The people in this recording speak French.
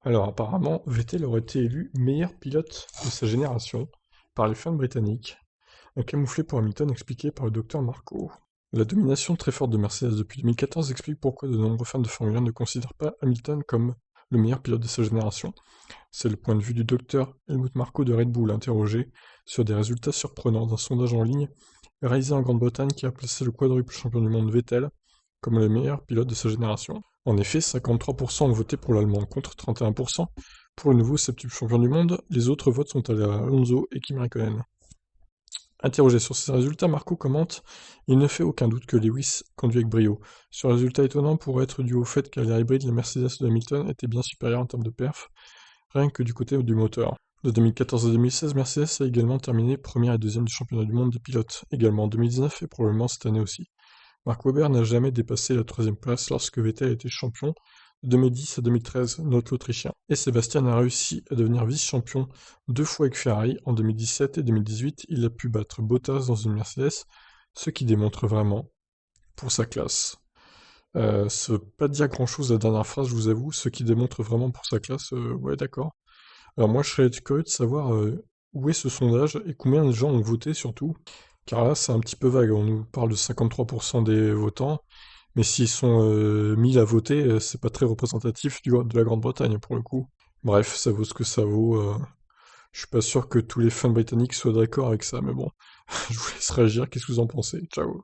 Alors apparemment, Vettel aurait été élu meilleur pilote de sa génération par les fans britanniques, un camouflet pour Hamilton expliqué par le docteur Marco. La domination très forte de Mercedes depuis 2014 explique pourquoi de nombreux fans de Formule 1 ne considèrent pas Hamilton comme le meilleur pilote de sa génération. C'est le point de vue du docteur Helmut Marko de Red Bull, interrogé sur des résultats surprenants d'un sondage en ligne réalisé en Grande-Bretagne qui a placé le quadruple champion du monde Vettel comme le meilleur pilote de sa génération. En effet, 53% ont voté pour l'Allemand contre 31% pour le nouveau septuple champion du monde. Les autres votes sont allés à Alonso et Kimi Räikkönen. Interrogé sur ces résultats, Marco commente: il ne fait aucun doute que Lewis conduit avec brio. Ce résultat étonnant pourrait être dû au fait qu'à l'ère hybride, la Mercedes de Hamilton était bien supérieure en termes de perf, rien que du côté du moteur. De 2014 à 2016, Mercedes a également terminé première et deuxième du championnat du monde des pilotes, également en 2019 et probablement cette année aussi. Mark Webber n'a jamais dépassé la troisième place lorsque Vettel était champion de 2010 à 2013, note l'Autrichien. Et Sébastien a réussi à devenir vice-champion 2 fois avec Ferrari, en 2017 et 2018. Il a pu battre Bottas dans une Mercedes, ce qui démontre vraiment pour sa classe. Ça veut pas dire grand-chose la dernière phrase, je vous avoue, ce qui démontre vraiment pour sa classe, ouais d'accord. Alors moi je serais curieux de savoir où est ce sondage et combien de gens ont voté surtout, car là c'est un petit peu vague, on nous parle de 53% des votants, mais s'ils sont 1000 à voter, c'est pas très représentatif de la Grande-Bretagne pour le coup. Bref, ça vaut ce que ça vaut. Je suis pas sûr que tous les fans britanniques soient d'accord avec ça, mais bon, je vous laisse réagir, qu'est-ce que vous en pensez? Ciao.